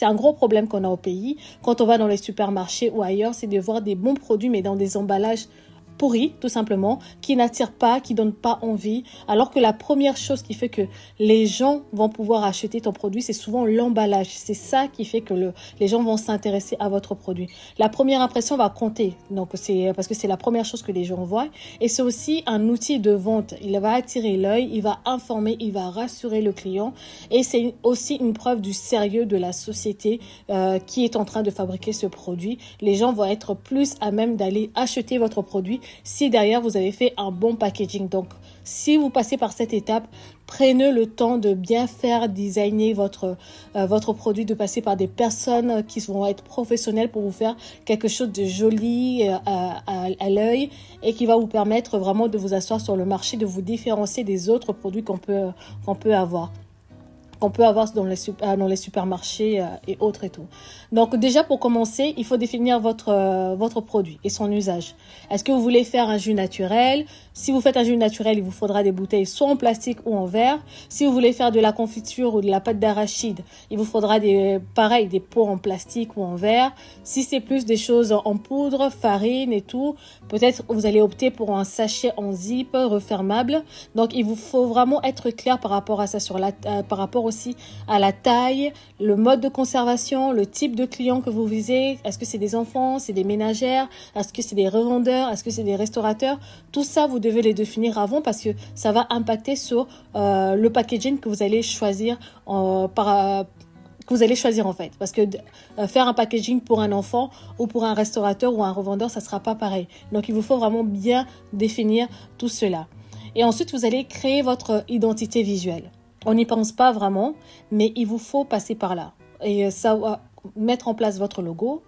un gros problème qu'on a au pays. Quand on va dans les supermarchés ou ailleurs, c'est de voir des bons produits, mais dans des emballages pourris, tout simplement, qui n'attirent pas, qui donnent pas envie, alors que la première chose qui fait que les gens vont pouvoir acheter ton produit, c'est souvent l'emballage. C'est ça qui fait que les gens vont s'intéresser à votre produit. La première impression va compter, donc c'est parce que c'est la première chose que les gens voient, et c'est aussi un outil de vente. Il va attirer l'œil, il va informer, il va rassurer le client, et c'est aussi une preuve du sérieux de la société qui est en train de fabriquer ce produit. Les gens vont être plus à même d'aller acheter votre produit si derrière vous avez fait un bon packaging. Donc si vous passez par cette étape, prenez le temps de bien faire designer votre produit, de passer par des personnes qui vont être professionnelles pour vous faire quelque chose de joli à l'œil et qui va vous permettre vraiment de vous asseoir sur le marché, de vous différencier des autres produits qu'on peut avoir dans les supermarchés et autres et tout. Donc déjà pour commencer, il faut définir votre produit et son usage. Est-ce que vous voulez faire un jus naturel? Si vous faites un jus naturel, il vous faudra des bouteilles soit en plastique ou en verre. Si vous voulez faire de la confiture ou de la pâte d'arachide, il vous faudra des pots en plastique ou en verre. Si c'est plus des choses en poudre, farine et tout, peut-être vous allez opter pour un sachet en zip refermable. Donc il vous faut vraiment être clair par rapport à ça, par rapport aussi à la taille, le mode de conservation, le type de client que vous visez. Est-ce que c'est des enfants, c'est des ménagères, est-ce que c'est des revendeurs, est-ce que c'est des restaurateurs? Tout ça, vous devez les définir avant parce que ça va impacter sur le packaging que vous allez choisir en fait. Parce que faire un packaging pour un enfant ou pour un restaurateur ou un revendeur, ça sera pas pareil. Donc, il vous faut vraiment bien définir tout cela. Et ensuite, vous allez créer votre identité visuelle. On n'y pense pas vraiment, mais il vous faut passer par là. Et ça va mettre en place votre logo,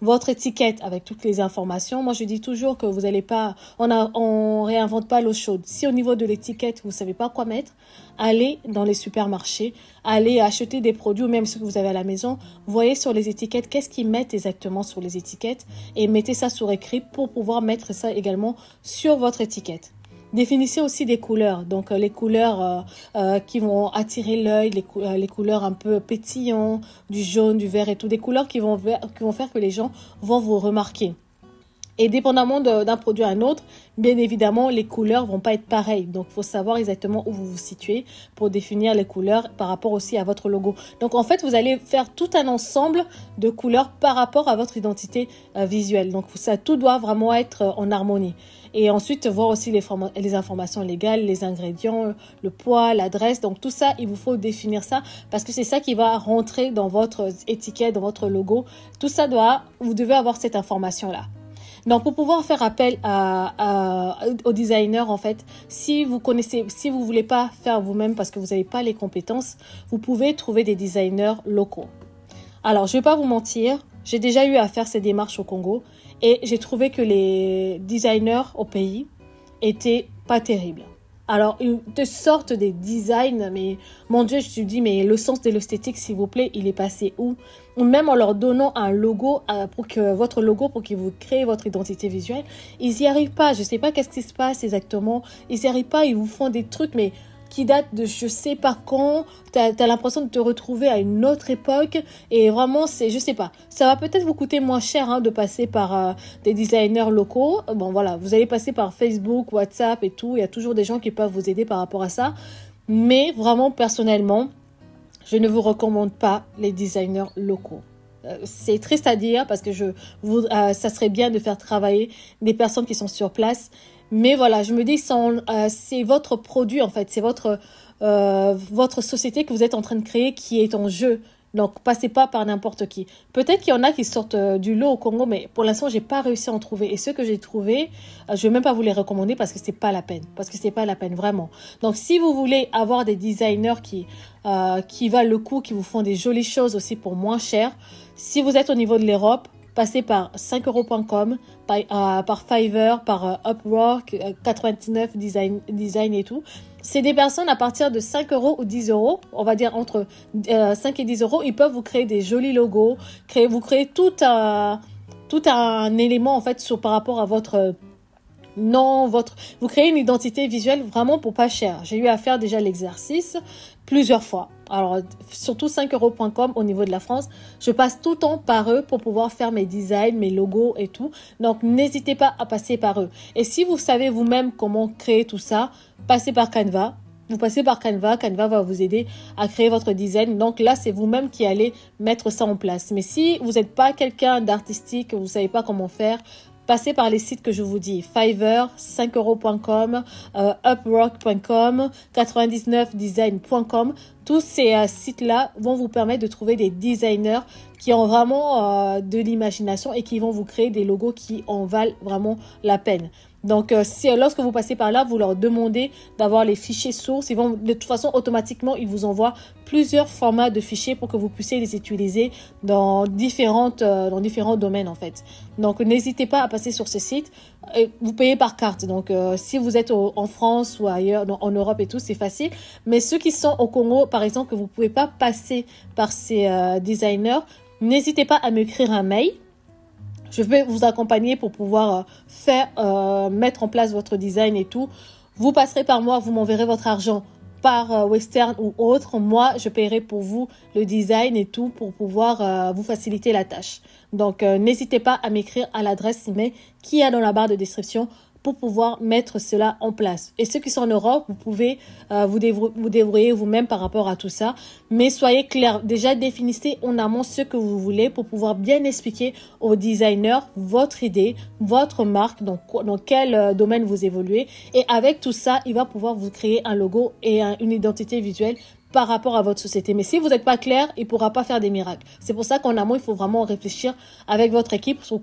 votre étiquette avec toutes les informations. Moi, je dis toujours que vous n'allez pas, on réinvente pas l'eau chaude. Si au niveau de l'étiquette, vous savez pas quoi mettre, allez dans les supermarchés, allez acheter des produits ou même ce que vous avez à la maison. Voyez sur les étiquettes qu'est-ce qu'ils mettent exactement sur les étiquettes et mettez ça sur écrit pour pouvoir mettre ça également sur votre étiquette. Définissez aussi des couleurs, donc les couleurs qui vont attirer l'œil, les couleurs un peu pétillantes, du jaune, du vert et tout, des couleurs qui vont faire que les gens vont vous remarquer. Et dépendamment d'un produit à un autre, bien évidemment, les couleurs vont pas être pareilles. Donc, il faut savoir exactement où vous vous situez pour définir les couleurs par rapport aussi à votre logo. Donc, en fait, vous allez faire tout un ensemble de couleurs par rapport à votre identité visuelle. Donc, ça, tout doit vraiment être en harmonie. Et ensuite, voir aussi les informations légales, les ingrédients, le poids, l'adresse. Donc, tout ça, il vous faut définir ça parce que c'est ça qui va rentrer dans votre étiquette, dans votre logo. Tout ça vous devez avoir cette information-là. Donc, pour pouvoir faire appel au designer, en fait, si vous voulez pas faire vous-même parce que vous n'avez pas les compétences, vous pouvez trouver des designers locaux. Alors, je vais pas vous mentir, j'ai déjà eu à faire ces démarches au Congo et j'ai trouvé que les designers au pays étaient pas terribles. Alors, ils te sortent des designs, mais mon Dieu, je te dis, mais le sens de l'esthétique, s'il vous plaît, il est passé où? Ou même en leur donnant un logo pour qu'ils vous créent votre identité visuelle, ils y arrivent pas. Je sais pas qu'est-ce qui se passe exactement. Ils y arrivent pas, ils vous font des trucs, mais qui datent de je sais pas quand. T'as l'impression de te retrouver à une autre époque et vraiment je sais pas. Ça va peut-être vous coûter moins cher de passer par des designers locaux. Bon voilà, vous allez passer par Facebook, WhatsApp et tout. Il y a toujours des gens qui peuvent vous aider par rapport à ça. Mais vraiment personnellement, je ne vous recommande pas les designers locaux. C'est triste à dire parce que ça serait bien de faire travailler des personnes qui sont sur place. Mais voilà, je me dis c'est votre produit en fait, c'est votre société que vous êtes en train de créer qui est en jeu. Donc, passez pas par n'importe qui. Peut-être qu'il y en a qui sortent du lot au Congo, mais pour l'instant, j'ai pas réussi à en trouver. Et ceux que j'ai trouvés, je vais même pas vous les recommander parce que c'est pas la peine. Parce que c'est pas la peine, vraiment. Donc, si vous voulez avoir des designers qui valent le coup, qui vous font des jolies choses aussi pour moins cher, si vous êtes au niveau de l'Europe, passez par 5euros.com, par Fiverr, par Upwork, 99 design et tout. C'est des personnes à partir de 5 euros ou 10 euros, on va dire entre 5 et 10 euros, ils peuvent vous créer des jolis logos, vous créer tout un élément en fait par rapport à votre nom, vous créez une identité visuelle vraiment pour pas cher. J'ai eu à faire déjà l'exercice plusieurs fois. Alors, surtout 5euros.com au niveau de la France. Je passe tout le temps par eux pour pouvoir faire mes designs, mes logos et tout. Donc, n'hésitez pas à passer par eux. Et si vous savez vous-même comment créer tout ça, passez par Canva. Vous passez par Canva. Canva va vous aider à créer votre design. Donc là, c'est vous-même qui allez mettre ça en place. Mais si vous n'êtes pas quelqu'un d'artistique, vous ne savez pas comment faire, passez par les sites que je vous dis. Fiverr, 5euros.com, Upwork.com, 99design.com. Tous ces sites-là vont vous permettre de trouver des designers qui ont vraiment de l'imagination et qui vont vous créer des logos qui en valent vraiment la peine. Donc, lorsque vous passez par là, vous leur demandez d'avoir les fichiers sources. Ils vont, de toute façon, automatiquement, ils vous envoient plusieurs formats de fichiers pour que vous puissiez les utiliser dans différents domaines, en fait. Donc, n'hésitez pas à passer sur ces sites. Vous payez par carte. Donc, si vous êtes en France ou ailleurs, en Europe et tout, c'est facile. Mais ceux qui sont au Congo, par exemple, que vous pouvez pas passer par ces designers, n'hésitez pas à m'écrire un mail. Je vais vous accompagner pour pouvoir mettre en place votre design et tout. Vous passerez par moi, vous m'enverrez votre argent par Western ou autre. Moi, je paierai pour vous le design et tout pour pouvoir vous faciliter la tâche. Donc, n'hésitez pas à m'écrire à l'adresse email qui est dans la barre de description pour pouvoir mettre cela en place. Et ceux qui sont en Europe, vous pouvez vous débrouiller vous-même par rapport à tout ça. Mais soyez clairs, déjà définissez en amont ce que vous voulez pour pouvoir bien expliquer aux designers votre idée, votre marque, dans quel domaine vous évoluez. Et avec tout ça, il va pouvoir vous créer un logo et une identité visuelle par rapport à votre société. Mais si vous n'êtes pas clair, il ne pourra pas faire des miracles. C'est pour ça qu'en amont, il faut vraiment réfléchir avec votre équipe sur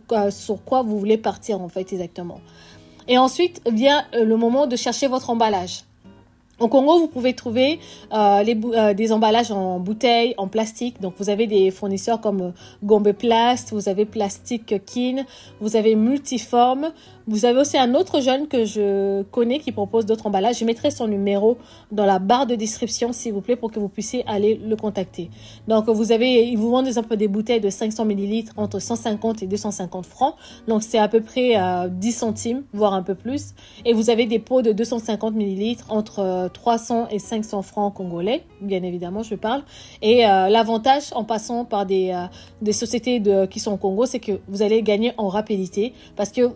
quoi vous voulez partir en fait exactement. Et ensuite vient le moment de chercher votre emballage. Au Congo, vous pouvez trouver des emballages en bouteilles, en plastique. Donc, vous avez des fournisseurs comme Gombe Plast, vous avez Plastic Kin, vous avez Multiforme. Vous avez aussi un autre jeune que je connais qui propose d'autres emballages. Je mettrai son numéro dans la barre de description, s'il vous plaît, pour que vous puissiez aller le contacter. Donc, ils vous vendent des bouteilles de 500 ml entre 150 et 250 francs. Donc, c'est à peu près 10 centimes, voire un peu plus. Et vous avez des pots de 250 ml entre 300 et 500 francs congolais, bien évidemment, je parle. Et l'avantage en passant par des sociétés qui sont au Congo, c'est que vous allez gagner en rapidité parce que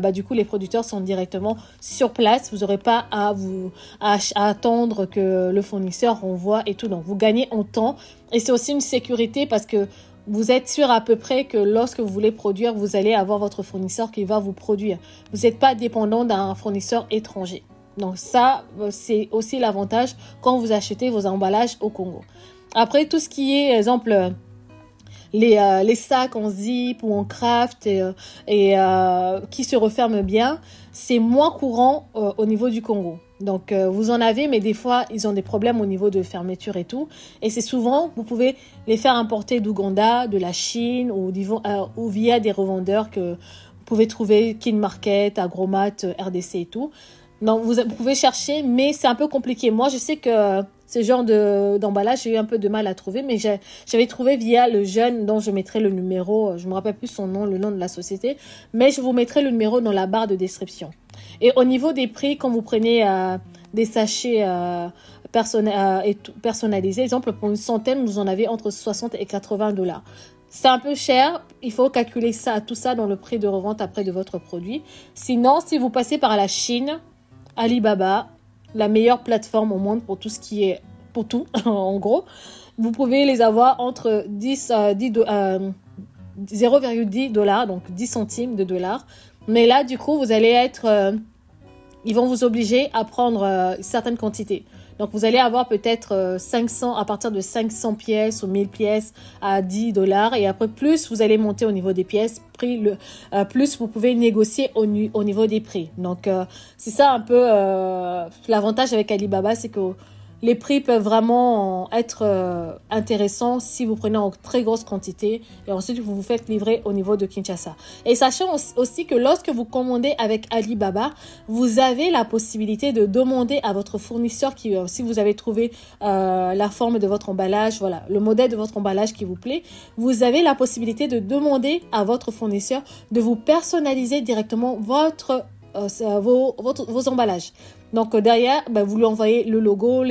du coup, les producteurs sont directement sur place. Vous n'aurez pas à attendre que le fournisseur envoie et tout. Donc, vous gagnez en temps. Et c'est aussi une sécurité parce que vous êtes sûr à peu près que lorsque vous voulez produire, vous allez avoir votre fournisseur qui va vous produire. Vous n'êtes pas dépendant d'un fournisseur étranger. Donc ça, c'est aussi l'avantage quand vous achetez vos emballages au Congo. Après, tout ce qui est, exemple, les sacs en zip ou en craft et qui se referment bien, c'est moins courant au niveau du Congo. Donc, vous en avez, mais des fois, ils ont des problèmes au niveau de fermeture et tout. Et c'est souvent, vous pouvez les faire importer d'Ouganda, de la Chine ou via des revendeurs que vous pouvez trouver Kin Market, Agromat, RDC et tout. Donc, vous pouvez chercher, mais c'est un peu compliqué. Moi, je sais que ce genre d'emballage, j'ai eu un peu de mal à trouver, mais j'avais trouvé via le jeune dont je mettrai le numéro, je me rappelle plus son nom, le nom de la société, mais je vous mettrai le numéro dans la barre de description. Et au niveau des prix, quand vous prenez des sachets personnalisés, exemple, pour une centaine, vous en avez entre 60 et 80 $. C'est un peu cher, il faut calculer tout ça dans le prix de revente après de votre produit. Sinon, si vous passez par la Chine, Alibaba, la meilleure plateforme au monde pour tout ce qui est, pour tout, en gros, vous pouvez les avoir entre 0,10 $, donc 10 centimes de dollars. Mais là, du coup, vous allez ils vont vous obliger à prendre certaines quantités. Donc, vous allez avoir peut-être 500, à partir de 500 pièces ou 1000 pièces à 10 $. Et après, plus vous allez monter au niveau des pièces, plus vous pouvez négocier au niveau des prix. Donc, c'est ça un peu l'avantage avec Alibaba, c'est que les prix peuvent vraiment être intéressants si vous prenez en très grosse quantité et ensuite vous vous faites livrer au niveau de Kinshasa. Et sachant aussi que lorsque vous commandez avec Alibaba, vous avez la possibilité de demander à votre fournisseur si vous avez trouvé la forme de votre emballage, voilà, le modèle de votre emballage qui vous plaît, vous avez la possibilité de demander à votre fournisseur de vous personnaliser directement vos emballages. Donc derrière, vous lui envoyez le logo,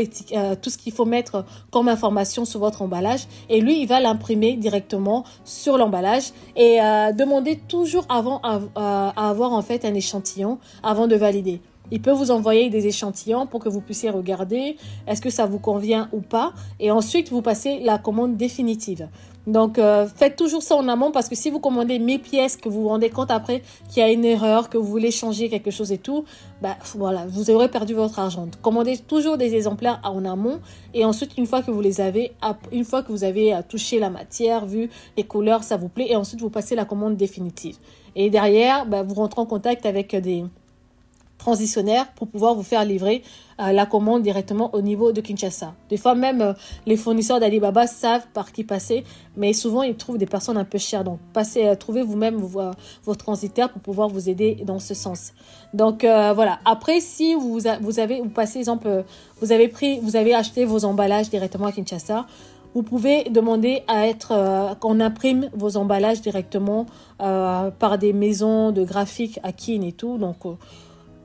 tout ce qu'il faut mettre comme information sur votre emballage et lui, il va l'imprimer directement sur l'emballage et demandez toujours avant à avoir en fait un échantillon avant de valider. Il peut vous envoyer des échantillons pour que vous puissiez regarder est-ce que ça vous convient ou pas et ensuite vous passez la commande définitive. Donc faites toujours ça en amont parce que si vous commandez 1000 pièces que vous vous rendez compte après qu'il y a une erreur, que vous voulez changer quelque chose et tout, voilà, vous aurez perdu votre argent. Commandez toujours des exemplaires en amont et ensuite une fois que vous avez touché la matière, vu les couleurs, ça vous plaît et ensuite vous passez la commande définitive. Et derrière, vous rentrez en contact avec des transitionnaire pour pouvoir vous faire livrer la commande directement au niveau de Kinshasa. Des fois même les fournisseurs d'Alibaba savent par qui passer, mais souvent ils trouvent des personnes un peu chères. Donc trouvez vous-même vos transitaires pour pouvoir vous aider dans ce sens. Donc voilà. Après si vous avez acheté vos emballages directement à Kinshasa, vous pouvez demander qu'on imprime vos emballages directement par des maisons de graphiques à Kin et tout. Donc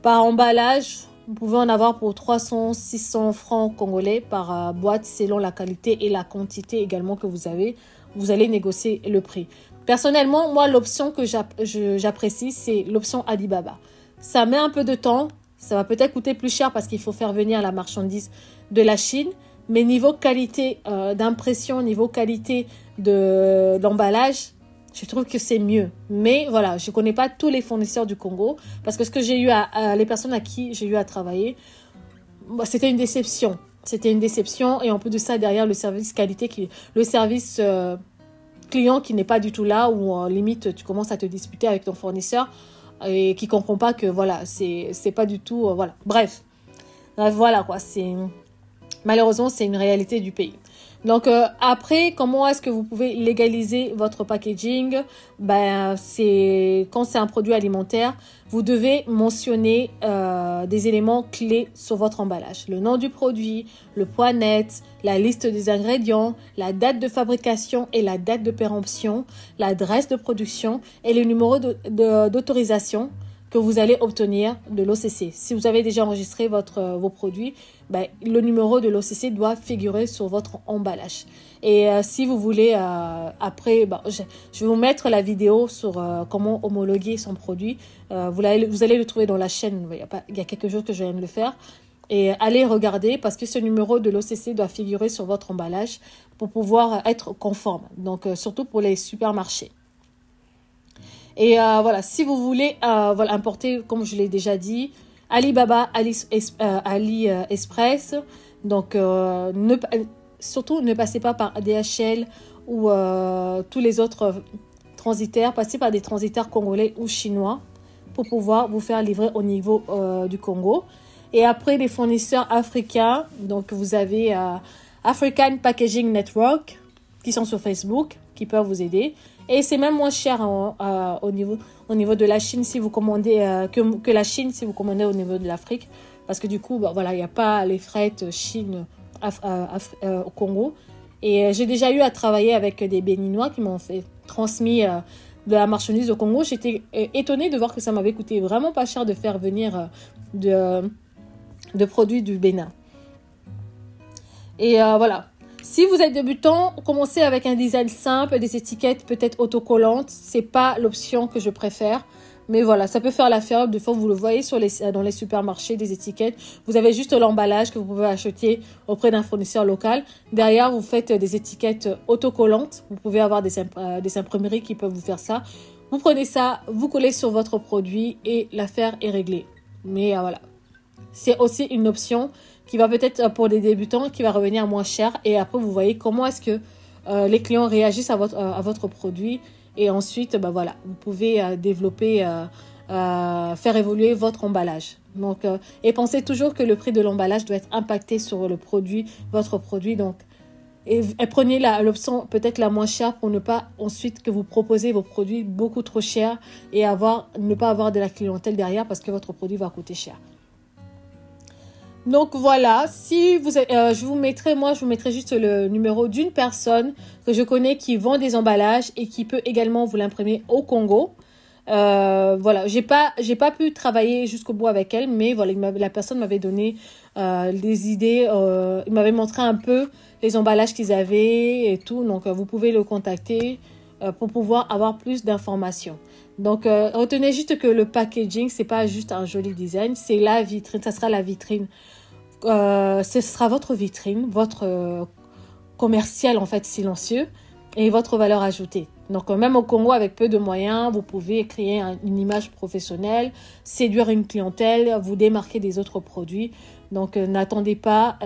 par emballage, vous pouvez en avoir pour 300, 600 francs congolais par boîte selon la qualité et la quantité également que vous avez. Vous allez négocier le prix. Personnellement, moi, l'option que j'apprécie, c'est l'option Alibaba. Ça met un peu de temps. Ça va peut-être coûter plus cher parce qu'il faut faire venir la marchandise de la Chine. Mais niveau qualité d'impression, niveau qualité de l'emballage, je trouve que c'est mieux. Mais voilà, je connais pas tous les fournisseurs du Congo parce que ce que j'ai eu les personnes à qui j'ai eu à travailler, c'était une déception. C'était une déception et en plus de ça, derrière le service qualité, le service client qui n'est pas du tout là où limite tu commences à te disputer avec ton fournisseur et qui comprend pas que voilà, c'est pas du tout voilà. Bref, voilà quoi, malheureusement, c'est une réalité du pays. Donc après, comment est-ce que vous pouvez légaliser votre packaging? Quand c'est un produit alimentaire, vous devez mentionner des éléments clés sur votre emballage. Le nom du produit, le poids net, la liste des ingrédients, la date de fabrication et la date de péremption, l'adresse de production et le numéro d'autorisation que vous allez obtenir de l'OCC. Si vous avez déjà enregistré vos produits, le numéro de l'OCC doit figurer sur votre emballage. Et si vous voulez, après, je vais vous mettre la vidéo sur comment homologuer son produit. Vous allez le trouver dans la chaîne. Il y a quelques jours que je viens de le faire. Et allez regarder parce que ce numéro de l'OCC doit figurer sur votre emballage pour pouvoir être conforme. Donc, surtout pour les supermarchés. Et voilà, si vous voulez importer, comme je l'ai déjà dit, Alibaba, AliExpress, donc surtout ne passez pas par DHL ou tous les autres transitaires, passez par des transitaires congolais ou chinois pour pouvoir vous faire livrer au niveau du Congo. Et après, les fournisseurs africains, donc vous avez African Packaging Network qui sont sur Facebook, qui peuvent vous aider. Et c'est même moins cher au niveau de la Chine si vous commandez que la Chine si vous commandez au niveau de l'Afrique. Parce que du coup, il n'y a pas les frais Chine au Congo. Et j'ai déjà eu à travailler avec des Béninois qui m'ont transmis de la marchandise au Congo. J'étais étonnée de voir que ça m'avait coûté vraiment pas cher de faire venir de produits du Bénin. Et voilà. Si vous êtes débutant, commencez avec un design simple, des étiquettes peut-être autocollantes. C'est pas l'option que je préfère. Mais voilà, ça peut faire l'affaire. Des fois, vous le voyez dans les supermarchés, des étiquettes. Vous avez juste l'emballage que vous pouvez acheter auprès d'un fournisseur local. Derrière, vous faites des étiquettes autocollantes. Vous pouvez avoir des imprimeries qui peuvent vous faire ça. Vous prenez ça, vous collez sur votre produit et l'affaire est réglée. Mais voilà, c'est aussi une option qui va peut-être pour les débutants, qui va revenir moins cher. Et après, vous voyez comment est-ce que les clients réagissent à votre produit. Et ensuite, voilà, vous pouvez développer, faire évoluer votre emballage. Donc, et pensez toujours que le prix de l'emballage doit être impacté sur le produit, votre produit. Donc, et prenez l'option peut-être la moins chère pour ne pas ensuite que vous proposez vos produits beaucoup trop chers et ne pas avoir de la clientèle derrière parce que votre produit va coûter cher. Donc voilà, je vous mettrai juste le numéro d'une personne que je connais qui vend des emballages et qui peut également vous l'imprimer au Congo. Voilà, j'ai pas pu travailler jusqu'au bout avec elle, mais voilà, la personne m'avait donné des idées, il m'avait montré un peu les emballages qu'ils avaient et tout, donc vous pouvez le contacter pour pouvoir avoir plus d'informations. Donc retenez juste que le packaging, c'est pas juste un joli design, c'est la vitrine, ça sera la vitrine, ce sera votre vitrine, votre commercial en fait silencieux et votre valeur ajoutée. Donc même au Congo avec peu de moyens, vous pouvez créer une image professionnelle, séduire une clientèle, vous démarquer des autres produits. Donc n'attendez pas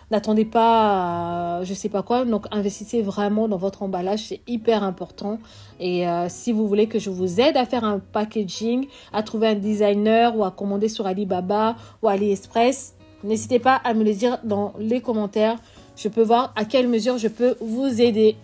je sais pas quoi. Donc investissez vraiment dans votre emballage, c'est hyper important. Et si vous voulez que je vous aide à faire un packaging, à trouver un designer ou à commander sur Alibaba ou AliExpress, n'hésitez pas à me le dire dans les commentaires. Je peux voir à quelle mesure je peux vous aider.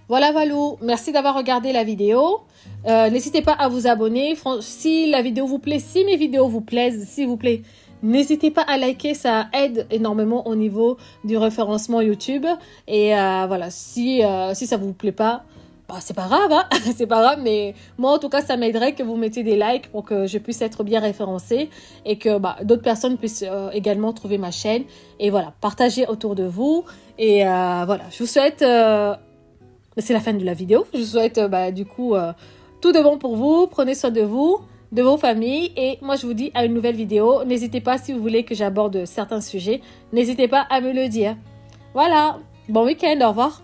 Voilà, Valou, merci d'avoir regardé la vidéo. N'hésitez pas à vous abonner. Si la vidéo vous plaît, si mes vidéos vous plaisent, s'il vous plaît, n'hésitez pas à liker. Ça aide énormément au niveau du référencement YouTube. Et voilà, si ça vous plaît pas, bah, c'est pas grave, hein. C'est pas grave, mais moi en tout cas ça m'aiderait que vous mettiez des likes pour que je puisse être bien référencée et que d'autres personnes puissent également trouver ma chaîne. Et voilà, partagez autour de vous. Et voilà, je vous souhaite... c'est la fin de la vidéo. Je vous souhaite du coup tout de bon pour vous. Prenez soin de vous, de vos familles. Et moi, je vous dis à une nouvelle vidéo. N'hésitez pas, si vous voulez que j'aborde certains sujets, n'hésitez pas à me le dire. Voilà. Bon week-end. Au revoir.